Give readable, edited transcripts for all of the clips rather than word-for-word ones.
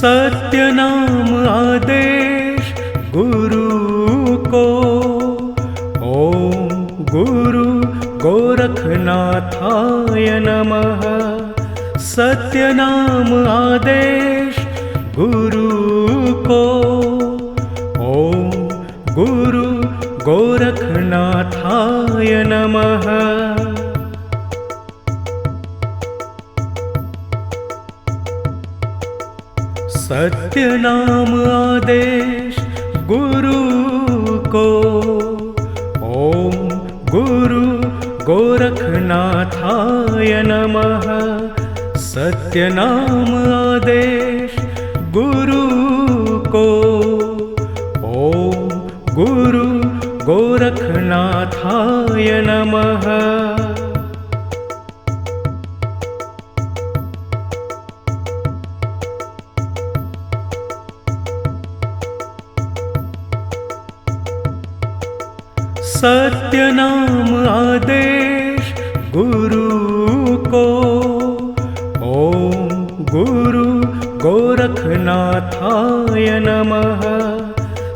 सत्य नाम आदेश गुरु को। ओम गुरु गोरखनाथाय नमः। सत्य नाम आदेश गुरु को। ओम गुरु गोरखनाथाय नमः। सत्य नाम आदेश गुरु को। ओम गुरु गोरखनाथाय नमः। सत्य नाम आदेश गुरु को। ओम गुरु गोरखनाथाय नमः। सत्य नाम आदेश गुरु को। ओम गुरु गोरखनाथाय नमः।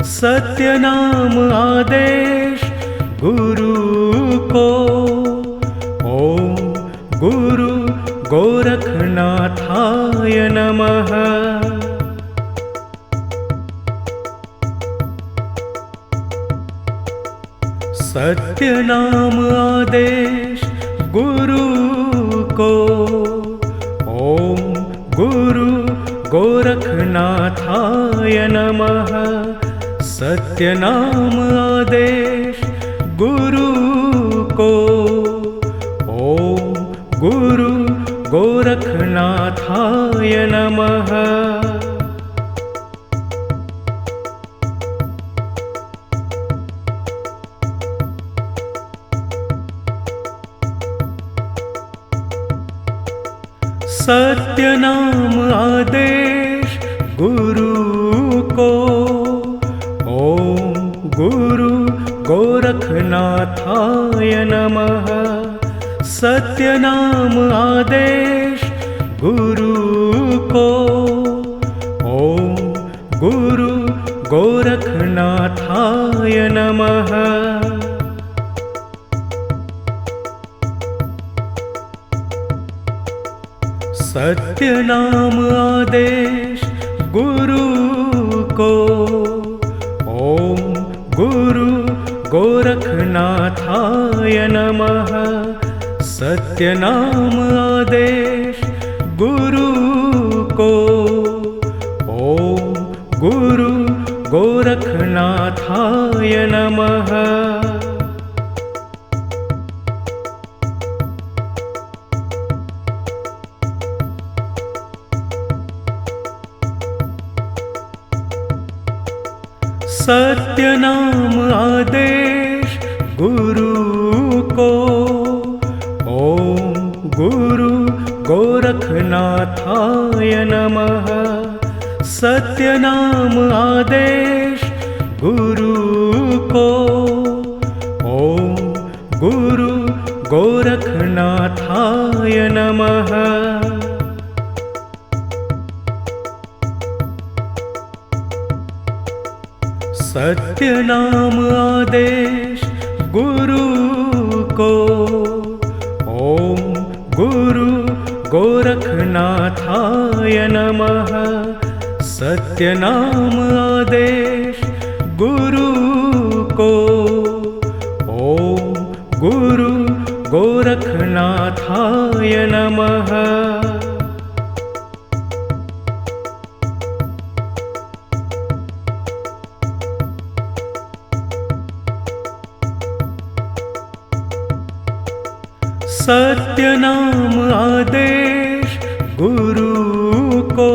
सत्य नाम आदेश गुरु को। ओम गुरु गोरखनाथाय नमः। सत्य नाम आदेश गुरु को। ओम गुरु गोरखनाथाय नमः। सत्य नाम आदेश गुरु को। ओम गुरु गोरखनाथाय नमः। सत्य नाम आदेश गुरु को। ओम गुरु गोरखनाथाय नमः। सत्य नाम आदेश गुरु को। ओम गुरु गोरखनाथाय नमः। सत्य नाम आदेश गुरु को। ओम गुरु गोरखनाथाय नमः। सत्य नाम आदेश गुरु को। ओम गुरु गोरखनाथाय नमः। सत्य नाम आदेश गुरु को। ओम गुरु गोरखनाथाय नमः। सत्य नाम आदेश गुरु को। ओम गुरु गोरखनाथाय नमः। सत्य नाम आदेश गुरु को। ओम गुरु गोरखनाथाय नमः। सत्य नाम आदेश गुरु को। ओम गुरु गोरखनाथाय नमः। सत्य नाम आदेश गुरु को।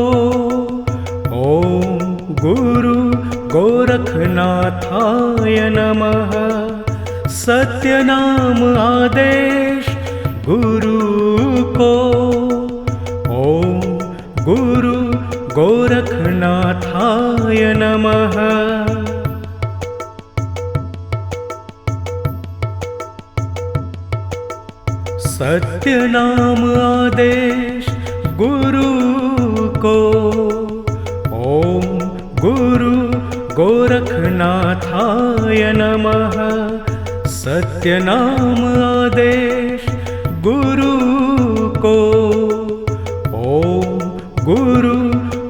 ओम गुरु गोरखनाथाय नमः। सत्य नाम आदेश गुरु को। ओम गुरु गोरखनाथाय नमः। सत्य नाम आदेश गुरु को। गुरु गोरखनाथाय नमः। सत्यनाम आदेश गुरु को। ओम गुरु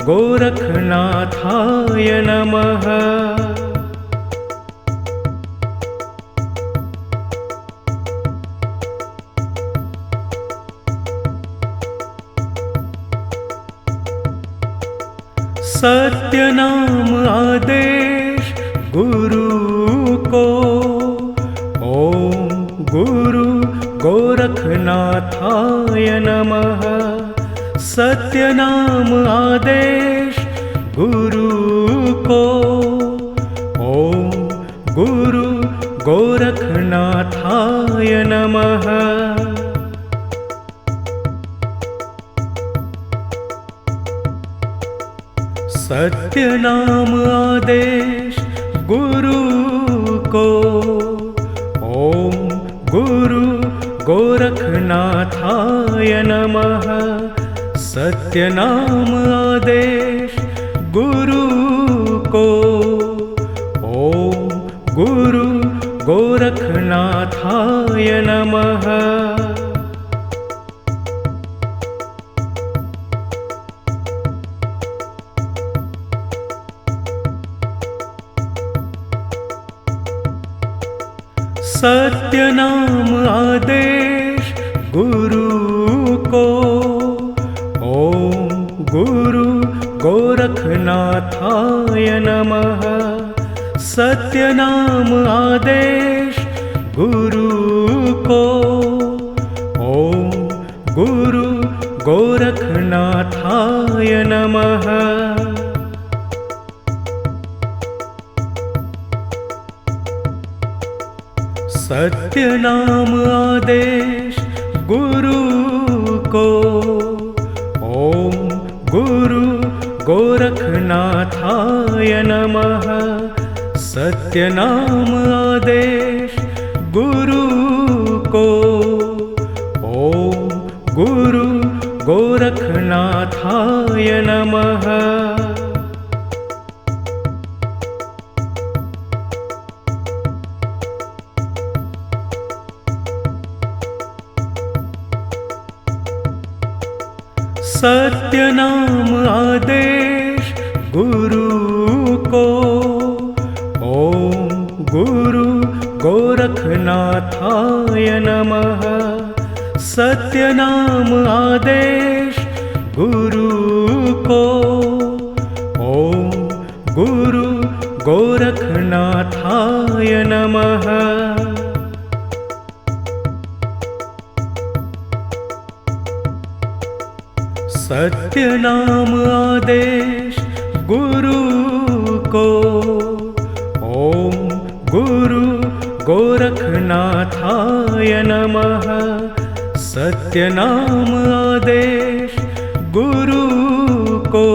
गोरखनाथाय नमः। सत्यनाम आदेश गुरु को। ओम गुरु गोरखनाथाय नमः। सत्यनाम आदेश गुरु को। ओम गुरु गोरखनाथाय नमः। सत्यनाम आदेश गुरु को। ओम गुरु गोरखनाथाय नमः। सत्यनाम आदेश गुरु को। ओम गुरु गोरखनाथाय नमः। सत्यनाम आदेश गुरु को। ओम गुरु गोरखनाथाय नमः। सत्यनाम आदेश गुरु को। ओम गुरु गोरखनाथाय नमः। सत्यनाम आदेश गुरु को। ओम गुरु गोरखनाथाय नमः। सत्यनाम आदेश गुरु को। ओम गुरु गोरखनाथाय नमः। सत्यनाम आदेश गुरु को। ओम गुरु गोरखनाथाय नमः। सत्यनाम आदेश गुरु को। ओम गुरु गोरखनाथाय नमः। सत्यनाम आदेश गुरु को। ओम गुरु गोरखनाथाय नमः। सत्यनाम आदेश गुरु को।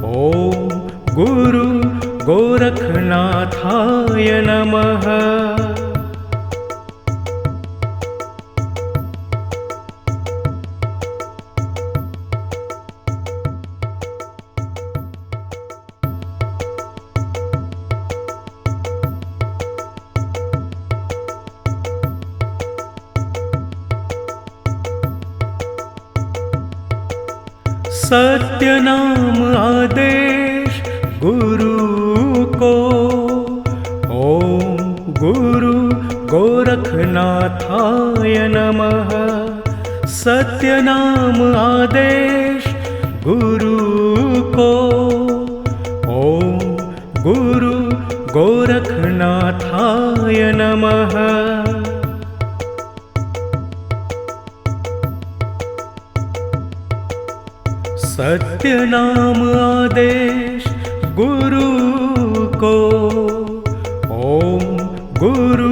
ओम गुरु गोरखनाथाय नमः। सत्यनाम आदेश गुरु को। ओम गुरु गोरखनाथाय नमः। सत्यनाम आदेश गुरु को। ओम गुरु गोरखनाथाय नमः। सत्यनाम आदेश गुरु को। ओम गुरु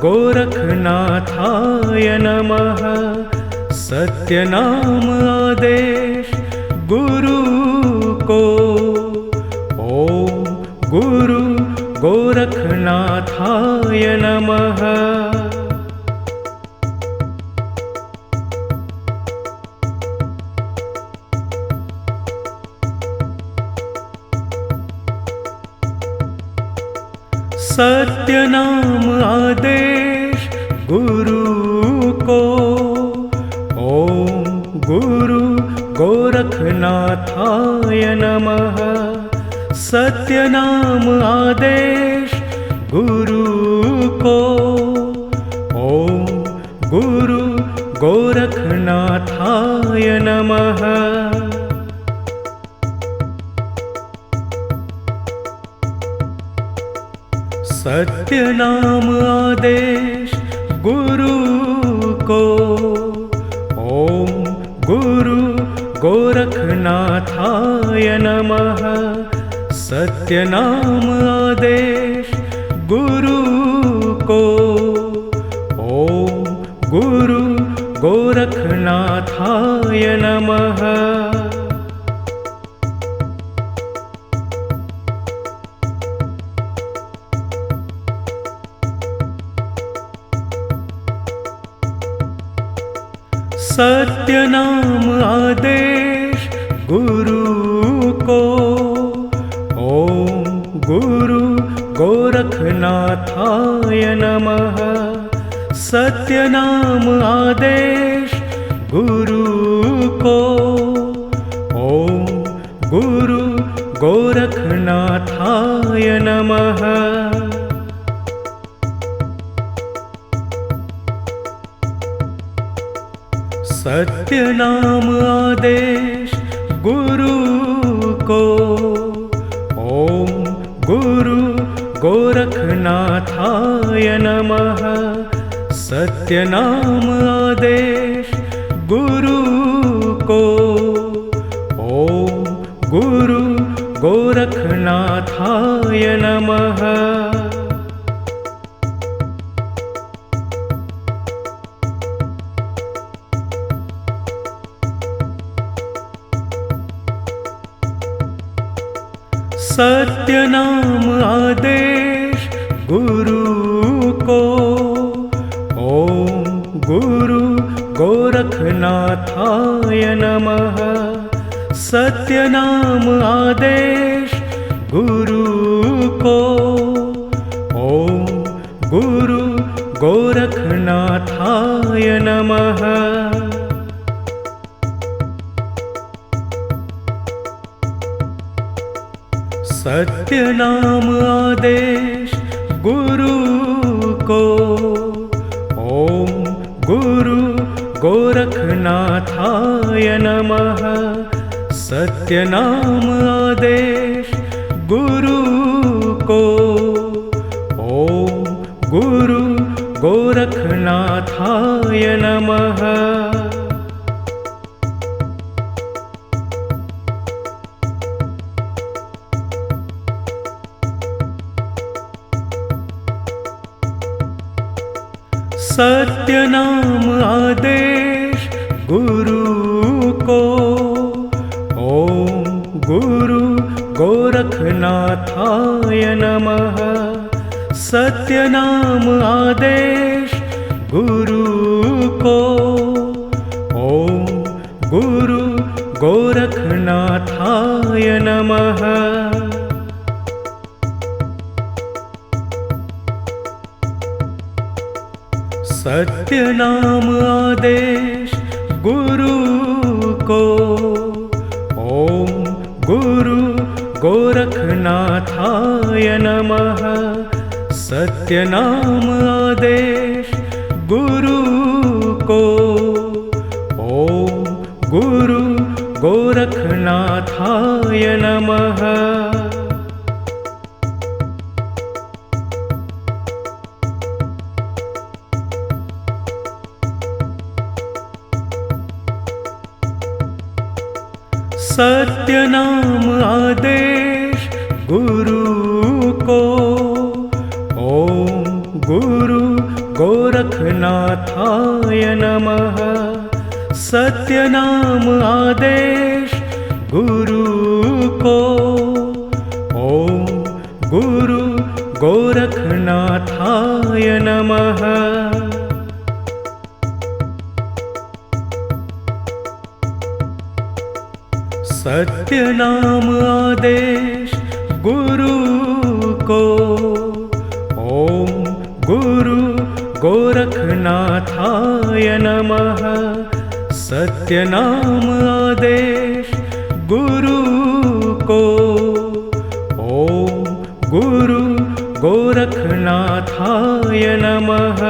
गोरखनाथाय नमः। सत्यनाम आदेश गुरु को। ओम गुरु गोरखनाथाय नमः। सत्य नाम आदेश गुरु को। ओम गुरु गोरखनाथाय नमः। सत्य नाम आदेश गुरु को। ओम गुरु गोरखनाथाय नमः। सत्य नाम आदेश गुरु को। ओम गुरु गोरखनाथाय नमः। सत्य नाम आदेश गुरु को। ओम गुरु गोरखनाथाय नमः। सत्य नाम आदेश गुरु को। ओम गुरु गोरखनाथाय नमः। सत्य नाम आदेश गुरु को। ओम गुरु गोरखनाथाय नमः। सत्य नाम आदेश गुरु को। ओम गुरु गोरखनाथाय नमः। सत्य नाम आदेश गुरु को। ओम गुरु गोरखनाथाय नमः। सत्य नाम आदेश गुरु को। ओम गुरु गोरखनाथाय नमः। सत्य नाम आदेश गुरु को। ओम गुरु गोरखनाथाय नमः। सत्य नाम आदेश गुरु को। ओम गुरु गोरखनाथाय नमः। सत्य नाम आदेश गुरु को। ओम गुरु गोरखनाथाय नमः। सत्य नाम आदेश गुरु को। ओम गुरु गोरखनाथाय नमः। सत्य नाम आदेश गुरु को। ओम गुरु गोरखनाथाय नमः। सत्य नाम आदेश गुरु को। ओम गुरु गोरखनाथाय नमः। सत्य नाम आदेश गुरु को। ओम गुरु गोरखनाथाय नमः। सत्य नाम आदेश गुरु को। ओम गुरु गोरखनाथाय नमः। सत्य नाम आदेश गुरु को। ओम गुरु गोरखनाथाय नमः। सत्य नाम आदेश गुरु को। नमः सत्यनाम आदेश गुरु को। ओम गुरु गोरखनाथाय नमः।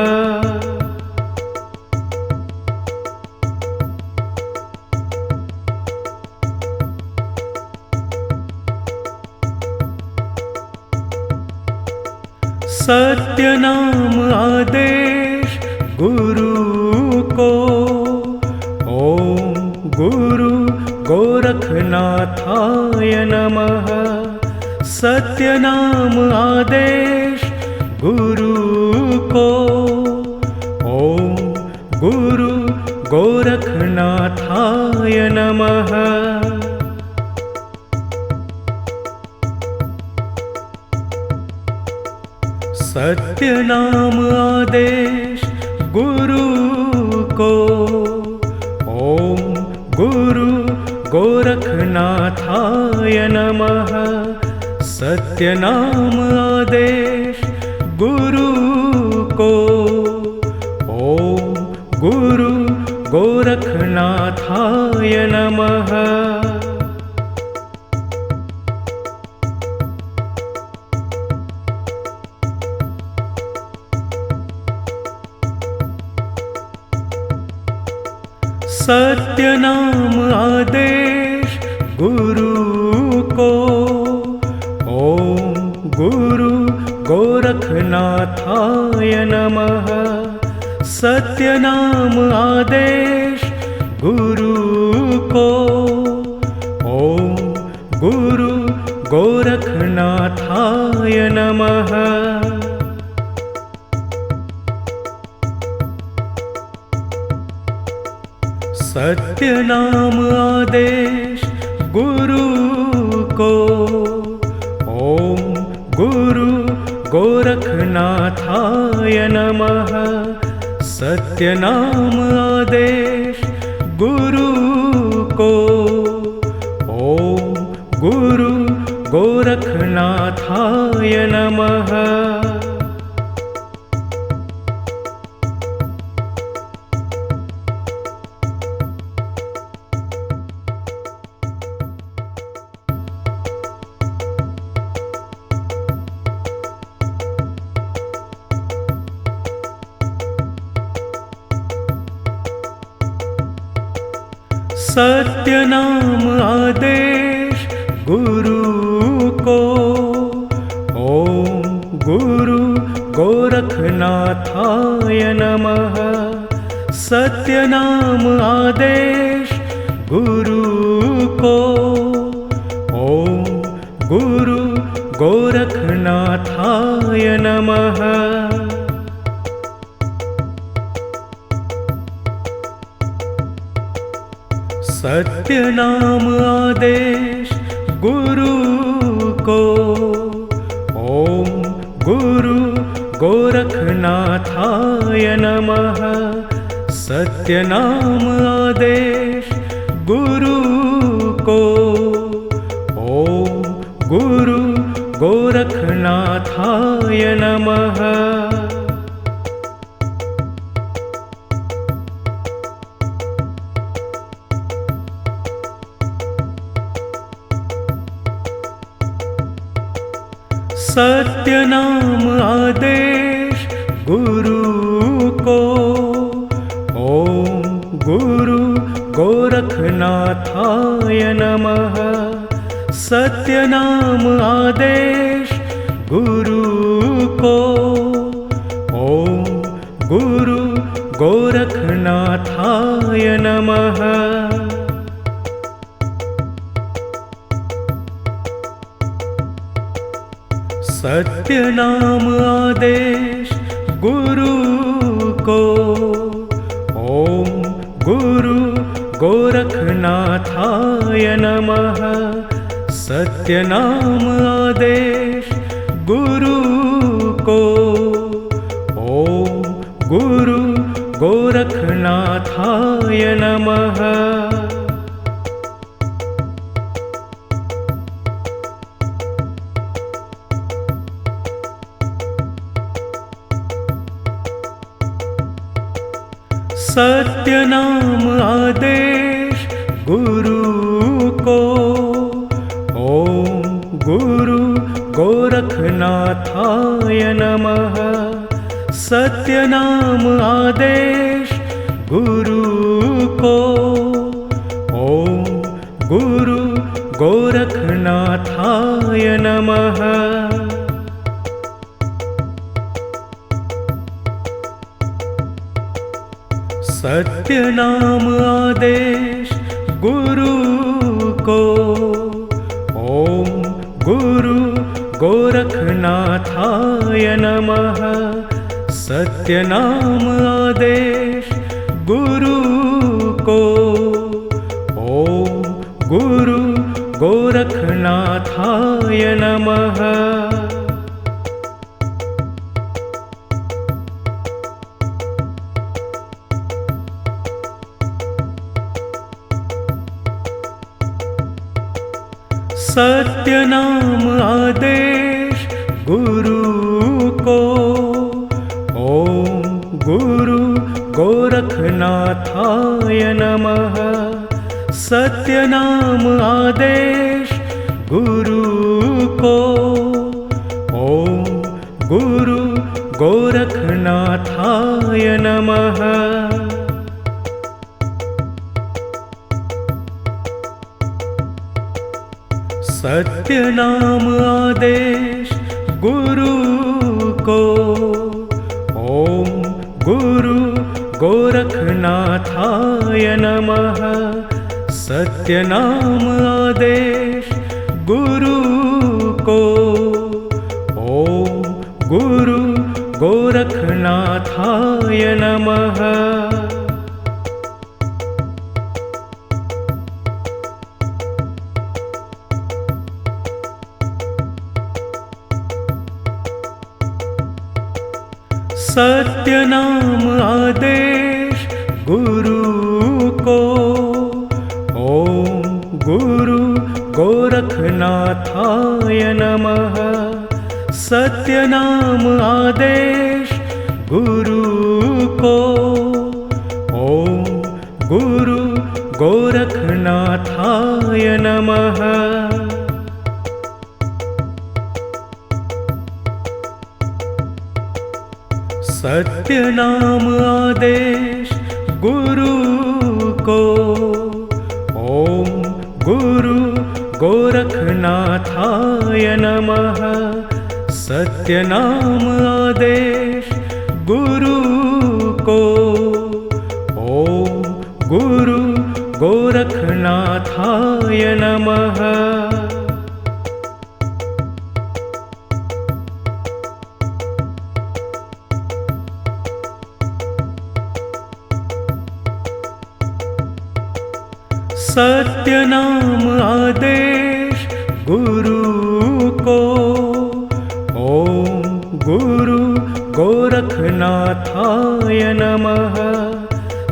सत्यनाम आदेश गुरु को। ओम गुरु गोरखनाथाय नमः सत्यनाम आदेश गुरु को। ओम गुरु गोरखनाथाय नमः। सत्यनाम आदेश गुरु को। ओम गुरु गोरखनाथाय नमः सत्यनाम आदेश गुरु को। ओम गुरु गोरखनाथाय नमः। सत्यनाम आदेश गुरु को। ओम गुरु गोरखनाथाय नमः सत्यनाम आदेश गुरु को। ओम गुरु गोरखनाथाय नमः। सत्यनाम आदेश गुरु को। ओम गुरु गोरखनाथाय नमः सत्यनाम आदेश गुरु को। ओम गुरु गोरखनाथाय नमः। सत्यनाम आदेश गुरु को। ओम गुरु गोरखनाथाय नमः सत्यनाम आदेश गुरु को। ओम गुरु गोरखनाथाय नमः। सत्यनाम आदेश गुरु को। ओम गुरु गोरखनाथाय नमः सत्यनाम आदेश गुरु को। ओम गुरु गोरखनाथाय नमः। सत्यनाम आदेश गुरु को। ओम गुरु गोरखनाथाय नमः सत्यनाम आदेश गुरु को। ओम गुरु गोरखनाथाय नमः। सत्यनाम आदेश गुरु को। ओम गुरु गोरखनाथाय नमः सत्यनाम आदेश गुरु को। ओम गुरु गोरखनाथाय नमः। सत्य नाम आदेश गुरु को। ओम गुरु गोरखनाथाय नमः। सत्य नाम आदेश गुरु को। ओम गुरु गोरखनाथाय नमः। सत्य नाम आदेश गुरु को। ओम गुरु गोरखनाथाय नमः। सत्य नाम आदेश गुरु को। ओम गुरु गोरखनाथाय नमः। सत्य नाम आदेश गुरु को। ओम गुरु गोरखनाथाय नमः। सत्य नाम आदेश गुरु को। ओम गुरु गोरखनाथाय नमः। सत्य नाम आदेश गुरु को। ओम गुरु गोरखनाथाय नमः। सत्य नाम आदेश गुरु को। ओम गुरु गोरखनाथाय नमः। सत्य नाम आदेश गुरु को। ओम गुरु गोरखनाथाय नमः। सत्य नाम आदेश गुरु को। ओम गुरु गोरखनाथाय नमः। सत्य नाम आदेश गुरु को। ओम गुरु गोरखनाथाय नमः। सत्य नाम आदेश गुरु को। ओम गुरु गोरखनाथाय नमः। सत्य नाम आदेश गुरु को। ओम गुरु गोरखनाथाय नमः।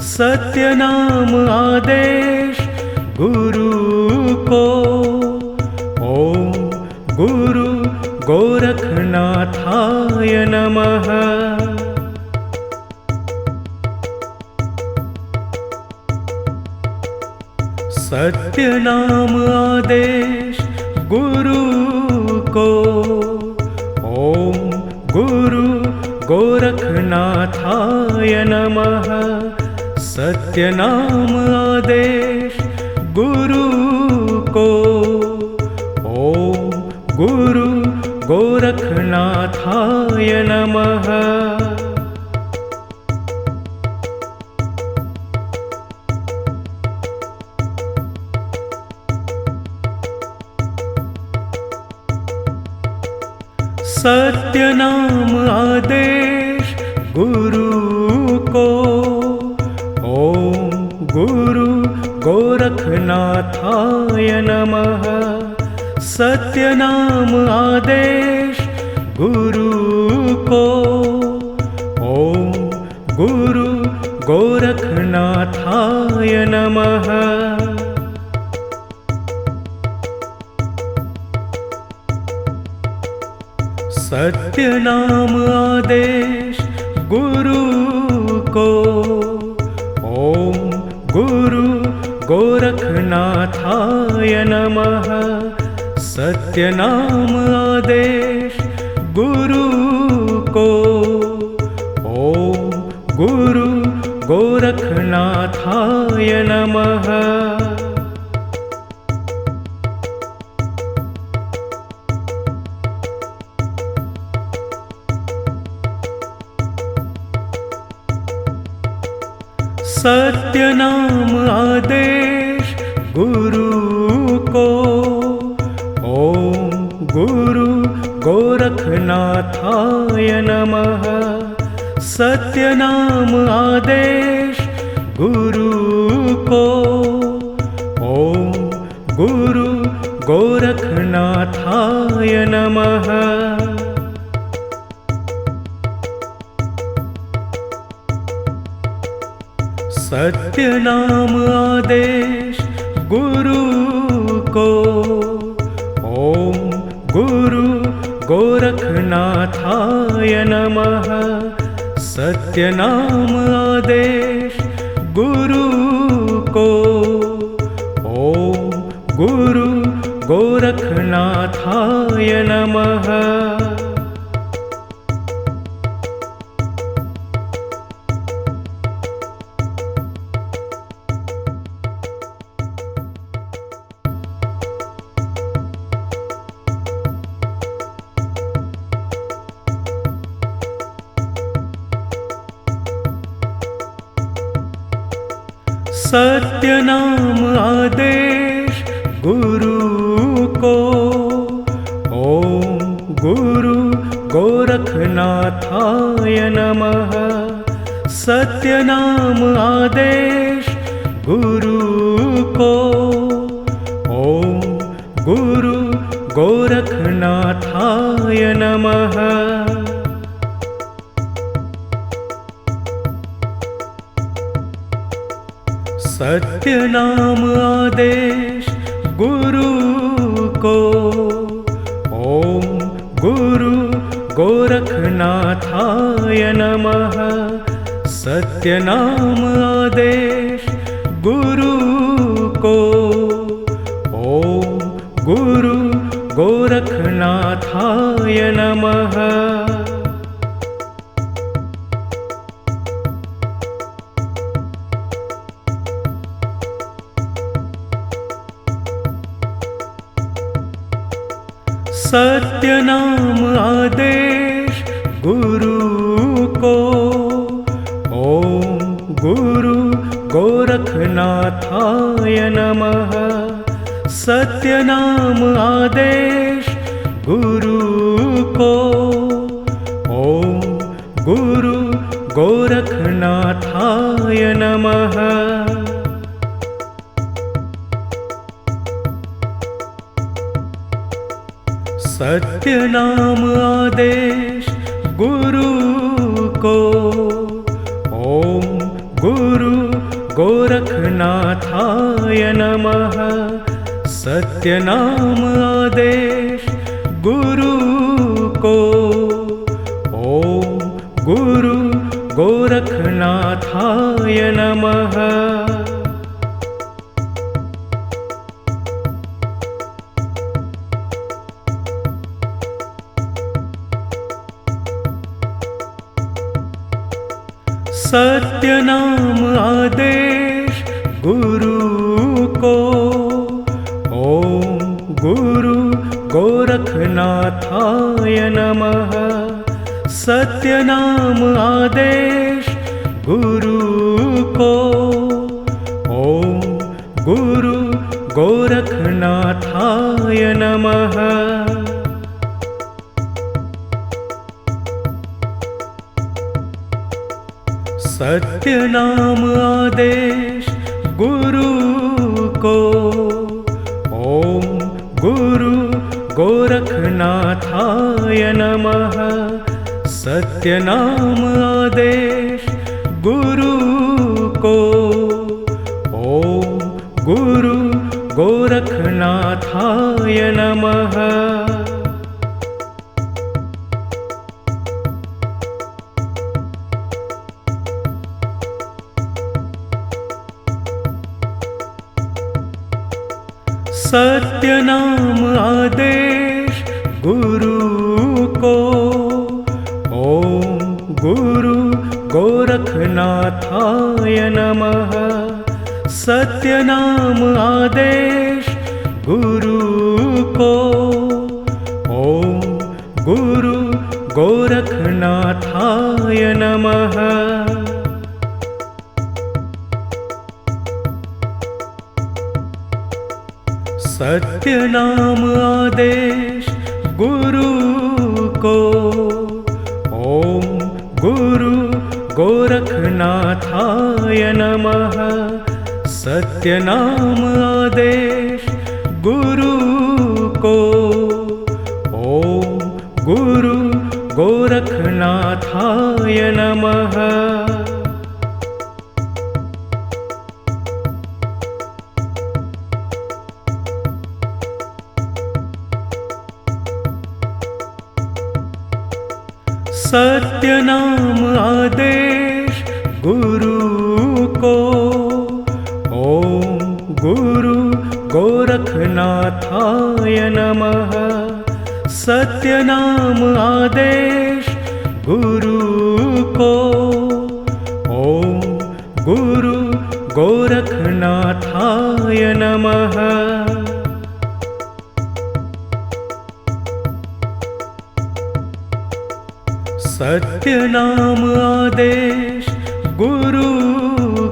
सत्य नाम आदेश गुरु को। ओम गुरु गोरखनाथाय नमः। सत्य नाम आदेश गुरु को। ओम गुरु गोरखनाथाय नमः। सत्य नाम आदेश गुरु को। ओम गुरु गोरखनाथाय नमः। सत्य नाम आदेश गुरु को। ओम गुरु गोरखनाथाय नमः। सत्य नाम आदेश गुरु को। ओम गुरु गोरखनाथाय नमः। सत्य नाम आदेश गुरु को। गुरु गोरखनाथाय नमः। सत्यनाम आदेश गुरु को। ओम गुरु गोरखनाथाय नमः। सत्यनाम आदेश गुरु को। ओम गुरु गोरखनाथाय नमः। सत्यनाम आदेश गुरु को। ओम गुरु गोरखनाथाय नमः। सत्यनाम आदेश गुरु को। ओम गुरु गोरखनाथाय नमः। सत्यनाम आदेश गुरु को। ओम गुरु गोरखनाथाय नमः। सत्यनाम आदेश गुरु को। ओम गुरु गोरखनाथाय नमः। सत्यनाम आदेश गुरु को। ओम गुरु गोरखनाथाय नमः। सत्यनाम आदेश गुरु को। ओम गुरु गोरखनाथाय नमः। सत्यनाम आदेश गुरु को। ओम गुरु गोरखनाथाय नमः। सत्यनाम आदेश गुरु को। ओम गुरु गोरखनाथाय नमः। सत्यनाम आदेश गुरु को। ओम गुरु गोरखनाथाय नमः। सत्यनाम आदेश गुरु को। ओम गुरु गोरखनाथाय नमः। सत्यनाम आदेश गुरु को। ओम गुरु गोरखनाथाय नमः। सत्यनाम आदेश गुरु को। ओम गुरु गोरखनाथाय नमः। सत्यनाम आदेश गुरु को। ओम गुरु गोरखनाथाय नमः। सत्यनाम आदेश गुरु को। ओम गुरु गोरखनाथाय नमः। सत्यनाम आदेश गुरु को। ओम गुरु गोरखनाथाय नमः। सत्य नाम आदेश गुरु को। ओम गुरु गोरखनाथाय नमः। सत्य नाम आदेश गुरु को। ओम गुरु गोरखनाथाय नमः। सत्य नाम आदेश गुरु को। ओम गुरु गोरखनाथाय नमः। सत्य नाम आदेश गुरु को। ओम गुरु गोरखनाथाय नमः। सत्य नाम आदेश गुरु को। ओम गुरु गोरखनाथाय नमः। सत्य नाम आदेश गुरु को। ओम गुरु गोरखनाथाय नमः। सत्य नाम आदेश गुरु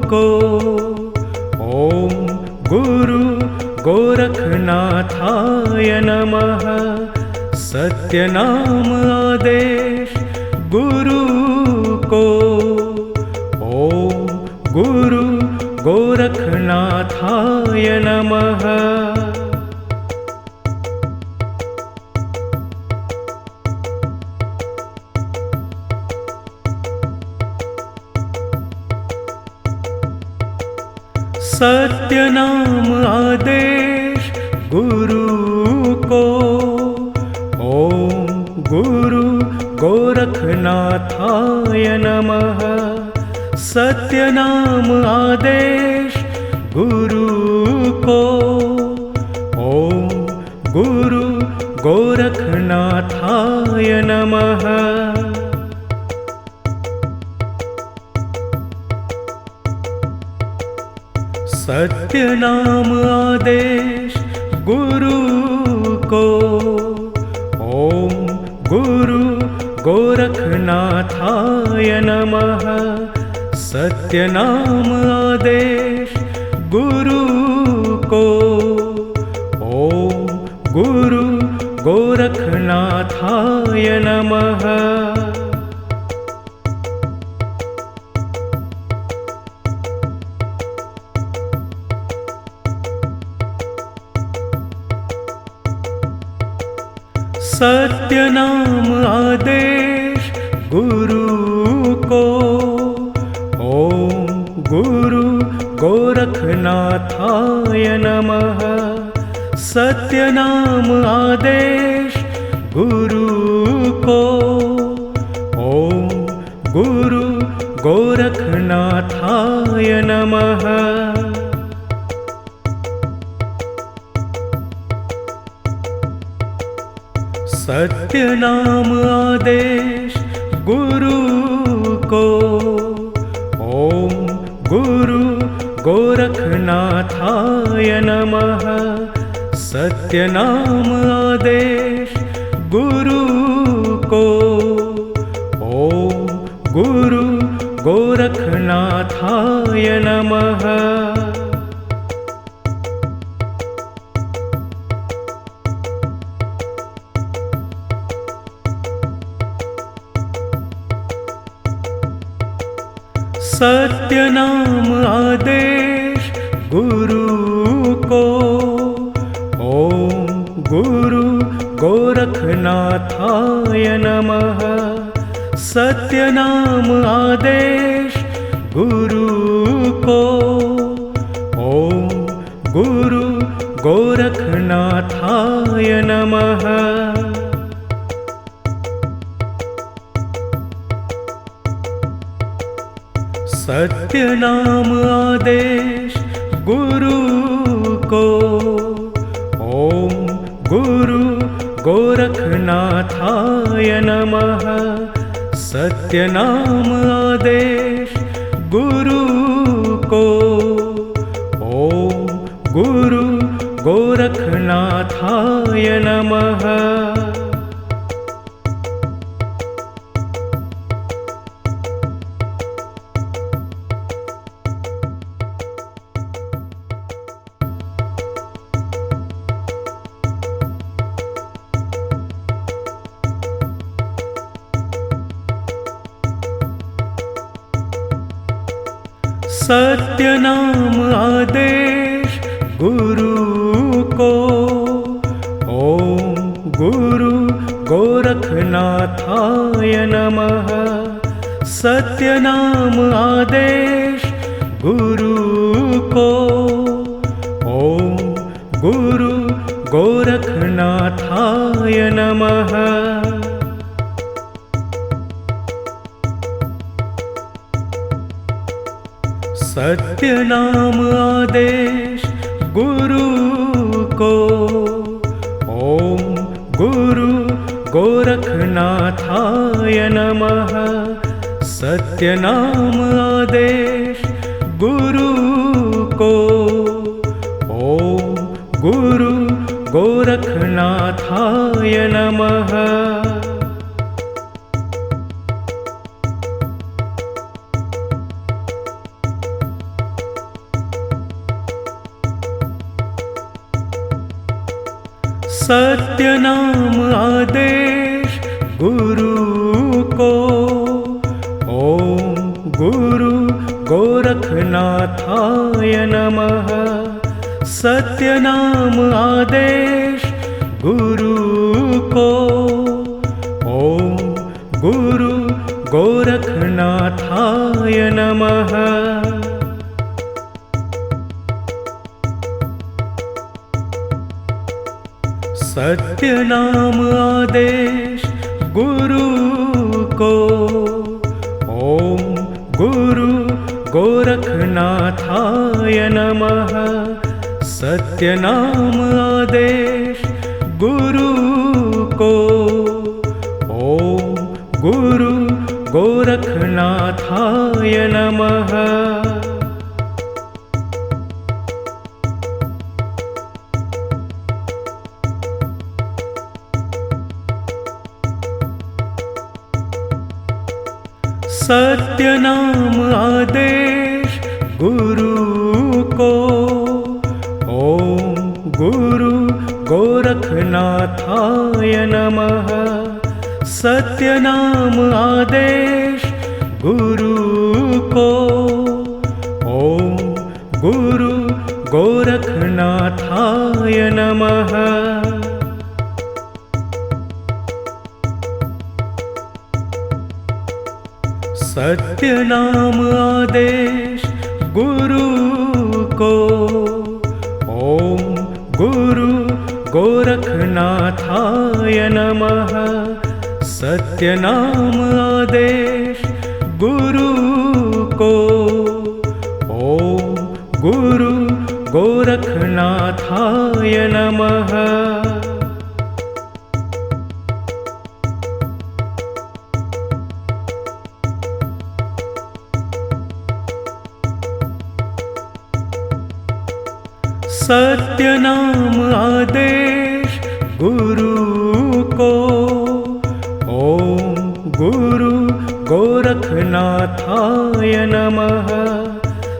को। ओम गुरु गोरखनाथाय नमः। सत्य नाम आदेश गुरु को। ओम गुरु गोरखनाथाय नमः। सत्य नाम आदेश गुरु को। ओम गुरु गोरखनाथाय नमः। सत्य नाम आदेश गुरु को। ओम गुरु गोरखनाथाय नमः। सत्य नाम आदेश गुरु को। ओम गुरु गोरखनाथाय नमः। सत्य नाम आदेश गुरु को। ओम गुरु गोरखनाथाय नमः। सत्य नाम आदेश गुरु को। ओम गुरु गोरखनाथाय नमः। सत्य नाम आदेश गुरु को। ओम गुरु गोरखनाथाय नमः। सत्य नाम आदेश गुरु को। ओम गुरु गोरखनाथाय नमः। सत्य नाम आदेश गुरु को। ओम गुरु गोरखनाथाय नमः। सत्य नाम आदेश गुरु को। ओम गुरु गोरखनाथाय नमः। सत्य नाम आदेश गुरु को। ओम गुरु गोरखनाथाय नमः। सत्य नाम आदेश गुरु को। गोरखनाथाय नमः। सत्यनाम आदेश गुरु को। ओम गुरु गोरखनाथाय नमः। सत्यनाम आदेश गुरु को। ओम गुरु गोरखनाथाय नमः। सत्यनाम आदेश गुरु को। ओम गुरु गोरखनाथाय नमः। सत्यनाम आदेश गुरु को। ओम गुरु गोरखनाथाय नमः। सत्यनाम आदेश गुरु को। ओम गुरु गोरखनाथाय नमः। सत्यनाम आदेश गुरु को। ओम गुरु गोरखनाथाय नमः। सत्यनाम आदेश गुरु को। ओम गुरु गोरखनाथाय नमः। सत्यनाम आदेश गुरु को। ओम गुरु गोरखनाथाय नमः। सत्यनाम आदेश गुरु को। ओम गुरु गोरखनाथाय नमः। सत्यनाम आदेश गुरु को। ओम गुरु गोरखनाथाय नमः। सत्यनाम आदेश गुरु को। ओम गुरु गोरखनाथाय नमः। सत्यनाम आदेश गुरु को। ओम गुरु गोरखनाथाय नमः। सत्यनाम आदेश गुरु को। ओम गुरु गोरखनाथाय नमः। सत्यनाम आदेश गुरु को। ओम गुरु गोरखनाथाय नमः।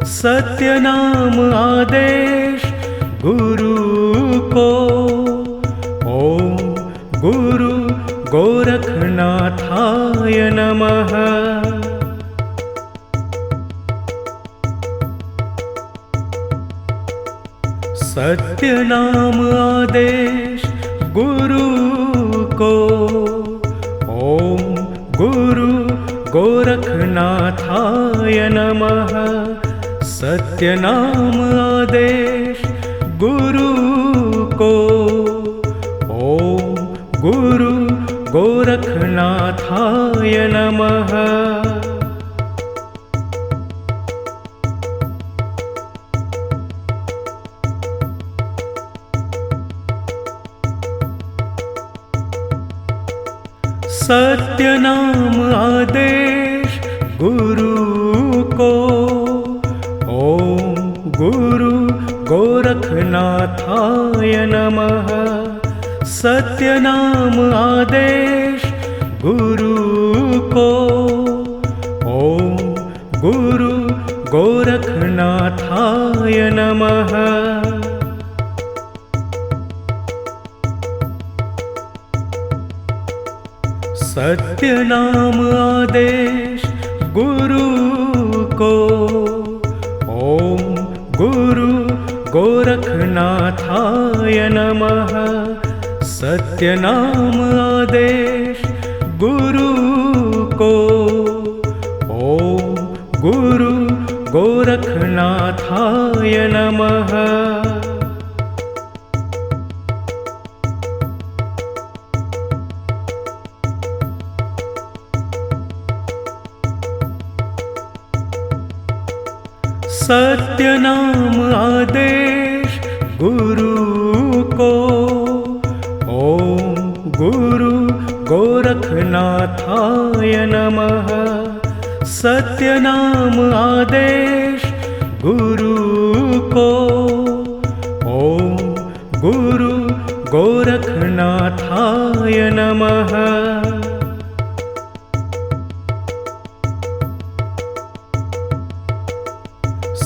सत्यनाम आदेश गुरु को। ओम गुरु गोरखनाथाय नमः। सत्यनाम आदेश गुरु को। ओम गुरु गोरखनाथाय नमः। सत्यनाम आदेश गुरु को। ओम गुरु गोरखनाथाय नमः। सत्य नाम आदेश गुरु को। ओम गुरु गोरखनाथाय नमः। सत्य नाम आदेश गुरु को। ओम गुरु गोरखनाथाय नमः। सत्य नाम आदेश गुरु को। ओम गुरु गोरखनाथाय नमः। सत्य नाम आदेश गुरु को। ओम गुरु गोरखनाथाय नमः। सत्य नाम आदेश गुरु को। ओम गुरु गोरखनाथाय नमः। सत्य नाम आदेश गुरु को। ओम गुरु गोरखनाथाय नमः।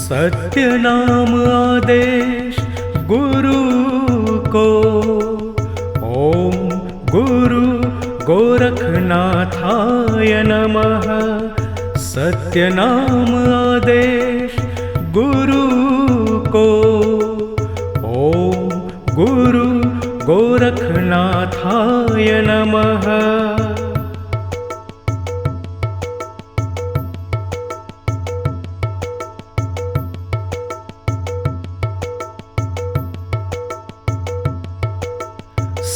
सत्य नाम आदेश गुरु को। ओम गुरु गोरखनाथाय नमः। सत्य नाम आदेश गुरु को। ओम गुरु गोरखनाथाय नमः।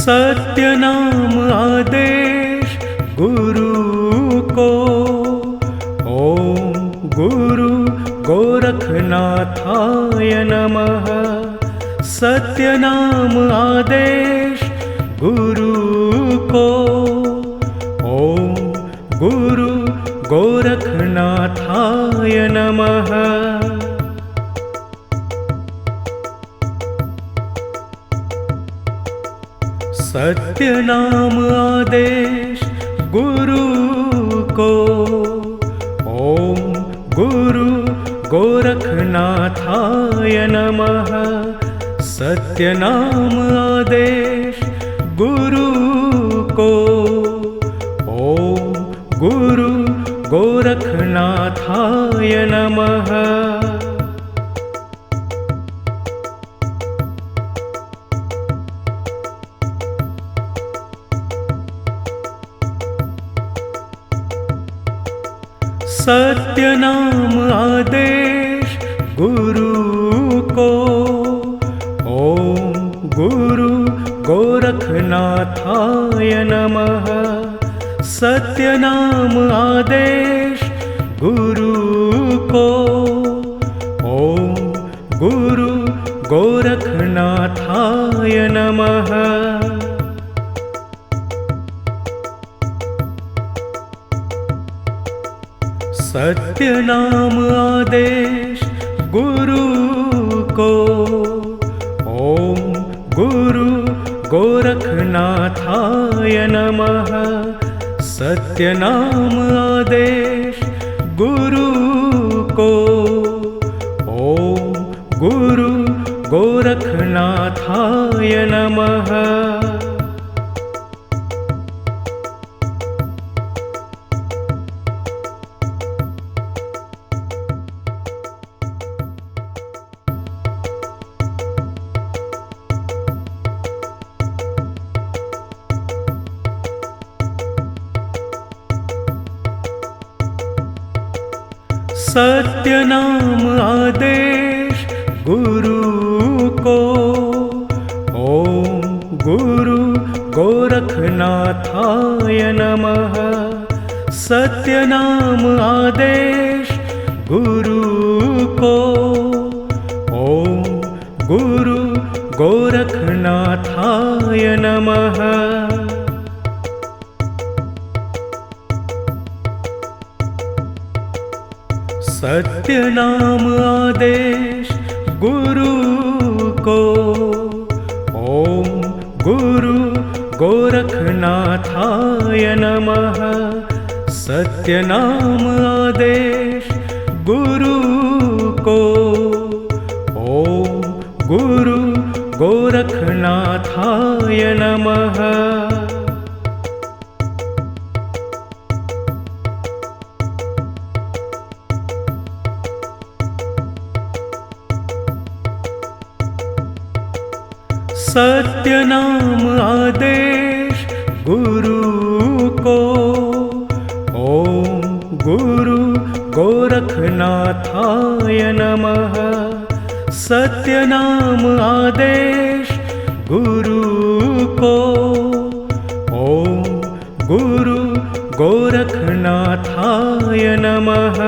सत्य नाम आदेश गुरु को। ओम गुरु गोरखनाथाय नमः। सत्य नाम आदेश गुरु को। ओम गुरु गोरखनाथाय नमः। सत्य नाम आदेश गुरु को। ओम गुरु गोरखनाथाय नमः। सत्य नाम आदेश गुरु को। ओम गुरु गोरखनाथाय नमः। सत्य नाम आदेश गुरु को। ओम गुरु गोरखनाथाय नमः। सत्य नाम आदेश गुरु को। ओम गुरु गोरखनाथाय नमः। सत्य नाम आदेश गुरु को। ओम गुरु गोरखनाथाय नमः। सत्य नाम आदेश गुरु को। ओम गुरु गोरखनाथाय नमः। सत्य नाम आदेश गुरु को। ओम गुरु गोरखनाथाय नमः। सत्य नाम आदेश गुरु को। ओम गुरु गोरखनाथाय नमः। सत्य नाम आदेश गुरु को। ओम गुरु गोरखनाथाय नमः। सत्य नाम आदेश गुरु को। ओम गुरु गोरखनाथाय नमः। सत्य नाम आदेश गुरु को। ओम गुरु गोरखनाथाय नमः। सत्य नाम आदेश गुरु को। ओम गुरु गोरखनाथाय नमः।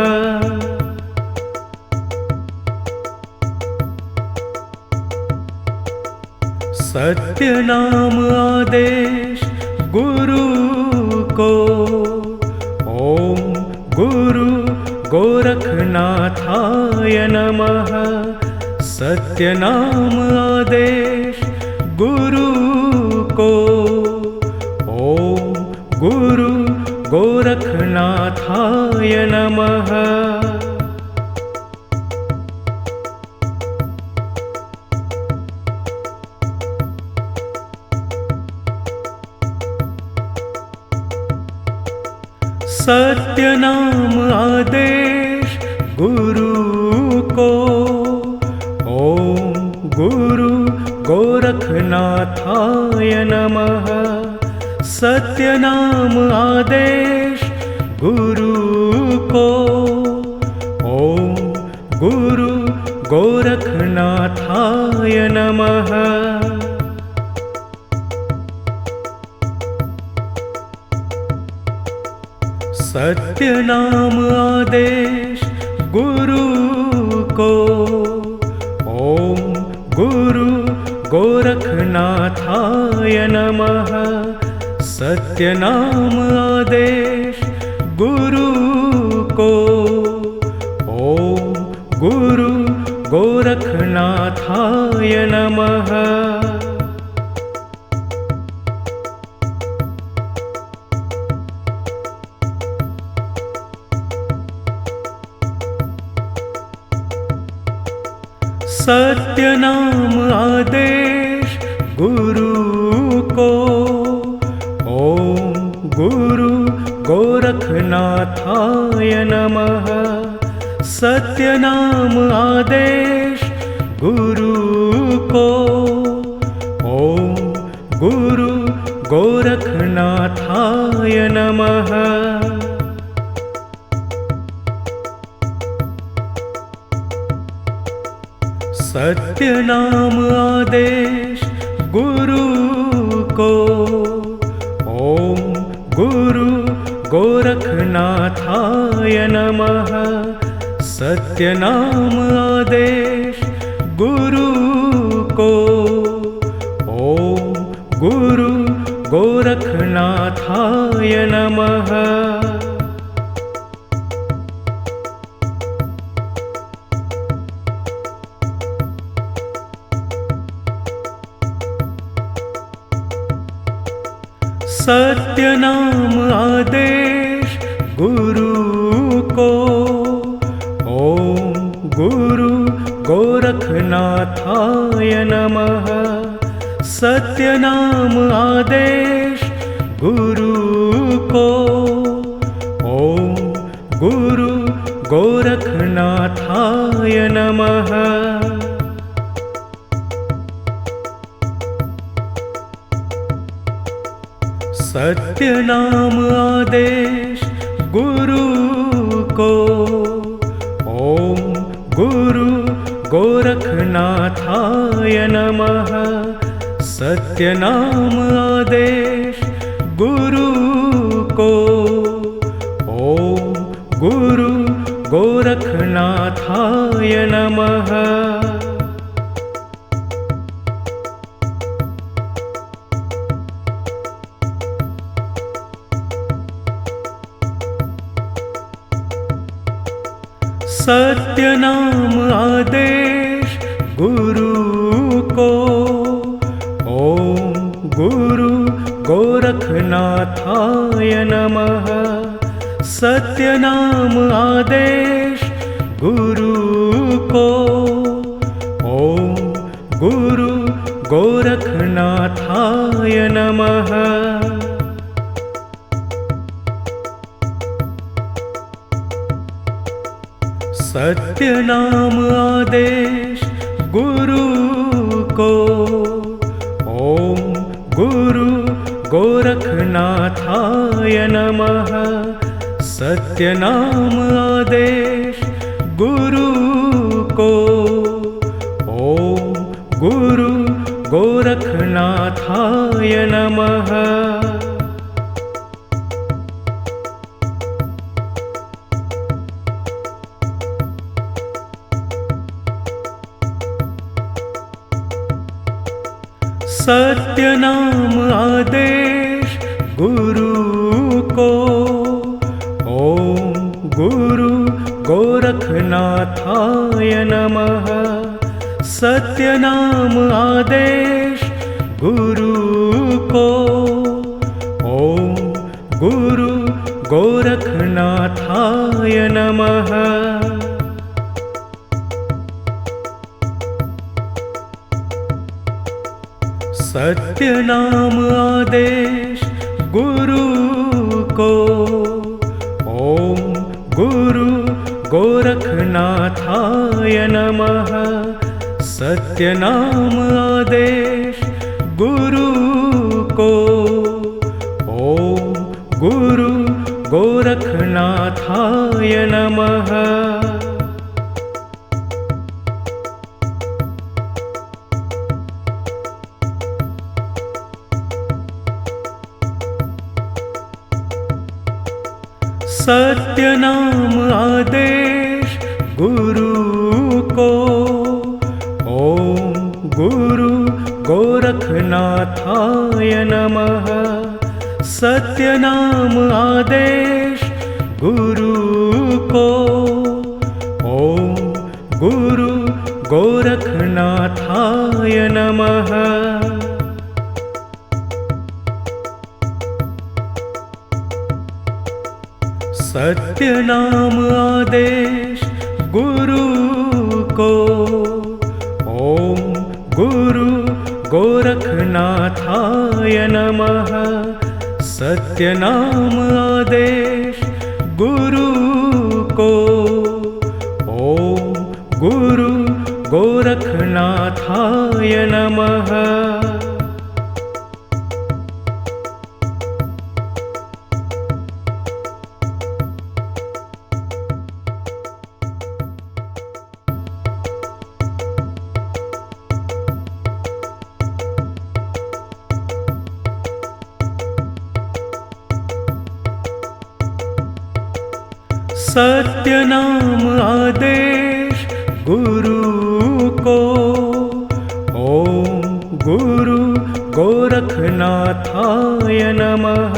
सत्य नाम आदेश गुरु को। ओम गुरु गोरखनाथाय नमः। सत्य नाम आदेश गुरु को। ओम गुरु गोरखनाथाय नमः। सत्य नाम आदेश गुरु को। ओम गुरु गोरखनाथाय नमः। सत्य नाम आदेश गुरु को। ओम गुरु गोरखनाथाय नमः। सत्य नाम आदेश गुरु को। ओम गुरु गोरखनाथाय नमः। सत्य नाम आदेश गुरु को। ओम गुरु गोरखनाथाय नमः। सत्य नाम आदेश गुरु को। ओम गुरु गोरखनाथाय नमः। सत्य नाम आदेश गुरु को। ओम गुरु गोरखनाथाय नमः। सत्य नाम आदेश गुरु को। ओम गुरु गोरखनाथाय नमः। सत्य नाम आदेश गुरु को। ओम गुरु गोरखनाथाय नमः। सत्य नाम आदेश गुरु को। ओम गुरु गोरखनाथाय नमः। सत्य नाम आदेश गुरु को। ओम गुरु गोरखनाथाय नमः। सत्य नाम आदेश गुरु को। ओम गुरु गोरखनाथाय नमः। सत्य नाम आदेश गुरु को। ओम गुरु गोरखनाथाय नमः। सत्य नाम आदेश गुरु को। ओम गुरु गोरखनाथाय नमः। सत्य नाम आदेश गुरु को। ओम गुरु गोरखनाथाय नमः। सत्य नाम आदेश गुरु को। ओम गुरु गोरखनाथाय नमः। सत्य नाम आदेश गुरु को। ओम गुरु गोरखनाथाय नमः। सत्य नाम आदेश गुरु को। ओम गुरु गोरखनाथाय नमः। सत्य नाम आदेश गुरु को। ओम गुरु गोरखनाथाय नमः। सत्य नाम आदेश गुरु को। ओम गुरु गोरखनाथाय नमः। सत्य नाम आदेश गुरु को। ओम गुरु गोरखनाथाय नमः। सत्य नाम आदेश गुरु को। ओम गुरु गोरखनाथाय नमः। सत्य नाम आदेश गुरु को। ओम गुरु गोरखनाथाय नमः। सत्य नाम आदेश गुरु को। ओम गुरु गोरखनाथाय नमः। सत्य नाम आदेश गुरु को। ओम गुरु गोरखनाथाय नमः। सत्य नाम आदेश गुरु को। ओम गुरु गोरखनाथाय नमः।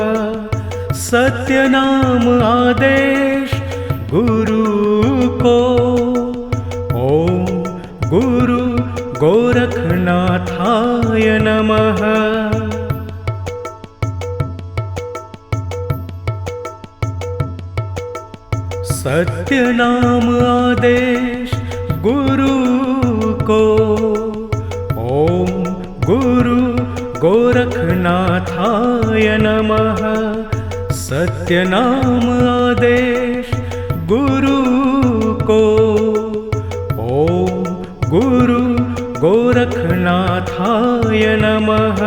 सत्य नाम आदेश गुरु को। ओम गुरु गोरखनाथाय नमः। सत्य नाम आदेश गुरु को। ओम गुरु गोरखनाथाय नमः। सत्य नाम आदेश गुरु को। ओम गुरु गोरखनाथाय नमः।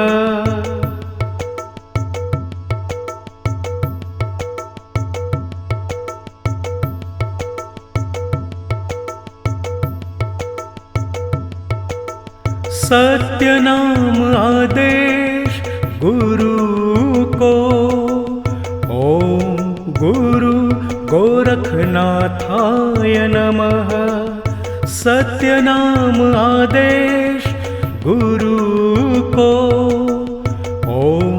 सत्य नाम आदेश गुरु को। ओम गुरु गोरखनाथाय नमः। सत्य नाम आदेश गुरु को। ओम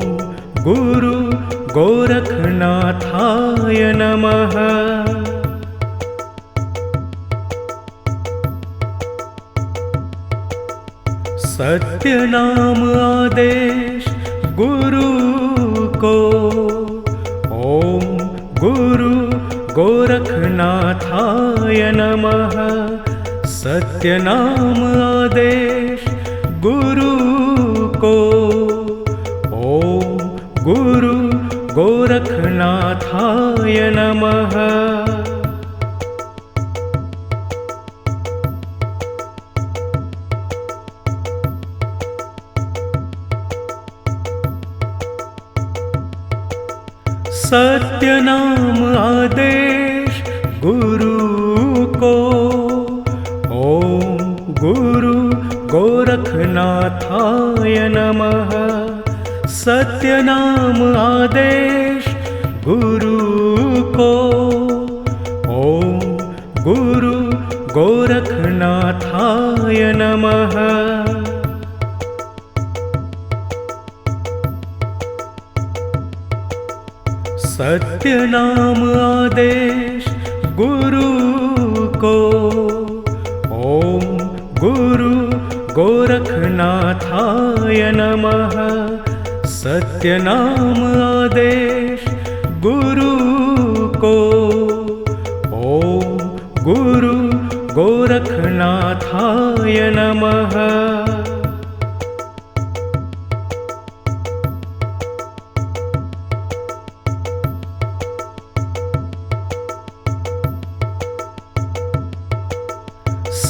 गुरु गोरखनाथाय नमः। सत्य नाम आदेश गुरु को। ओम गुरु गोरखनाथाय नमः। सत्य नाम आदेश गुरु को। ओम गुरु गोरखनाथाय नमः। सत्य नाम आदेश गुरु को। ओम गुरु गोरखनाथाय नमः। सत्य नाम आदेश गुरु को। ओम गुरु गोरखनाथाय नमः। सत्य नाम आदेश गुरु को। ओम गुरु गोरखनाथाय नमः। सत्य नाम आदेश गुरु को। ओम गुरु गोरखनाथाय नमः।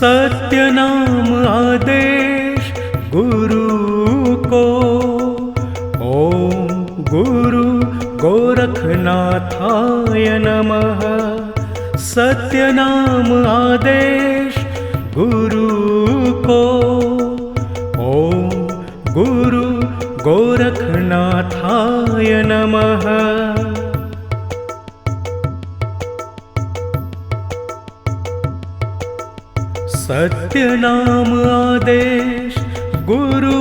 सत्य नाम आदेश गुरु को। ओम गुरु गोरखनाथाय नमः। सत्य नाम आदेश गुरु को। ओम गुरु गोरखनाथाय नमः। सत्य नाम आदेश गुरु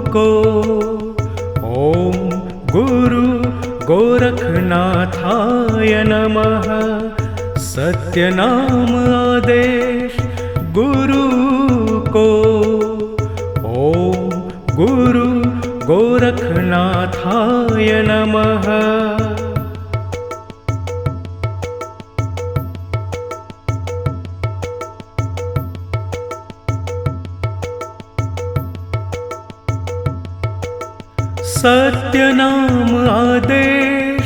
को। ओम गुरु गोरखनाथाय नमः। सत्य नाम आदेश गुरु को। ओम गुरु गोरखनाथाय नमः। सत्य नाम आदेश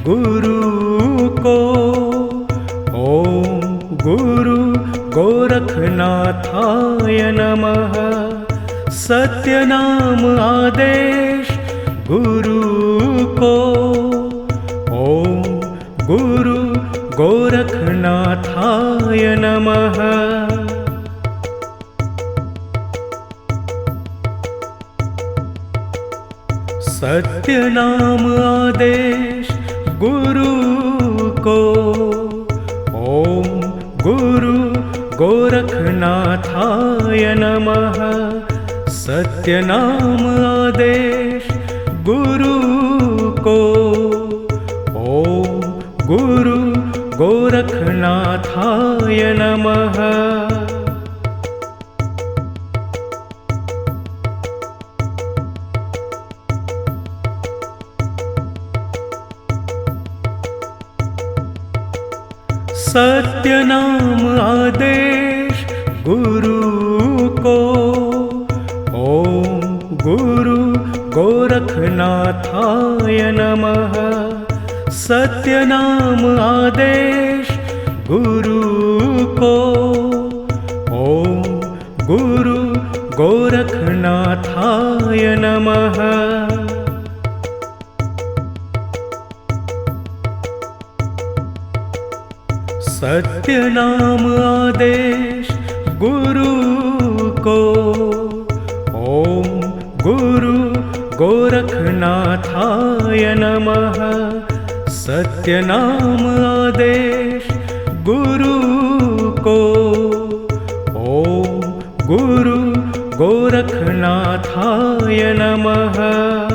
गुरु को। ओम गुरु गोरखनाथाय नमः। सत्य नाम आदेश गुरु को। ओम गुरु गोरखनाथाय नमः। सत्य नाम आदेश गुरु को। ओम गुरु गोरखनाथाय नमः। सत्य नाम आदेश गुरु को। ओम गुरु गोरखनाथाय नमः। सत्य नाम आदेश गुरु को। ओम गुरु गोरखनाथाय नमः। सत्य नाम आदेश गुरु को। ओम गुरु गोरखनाथाय नमः। सत्य नाम आदेश गुरु को। ओम गुरु गोरखनाथाय नमः। सत्य नाम आदेश गुरु को। ओम गुरु गोरखनाथाय नमः।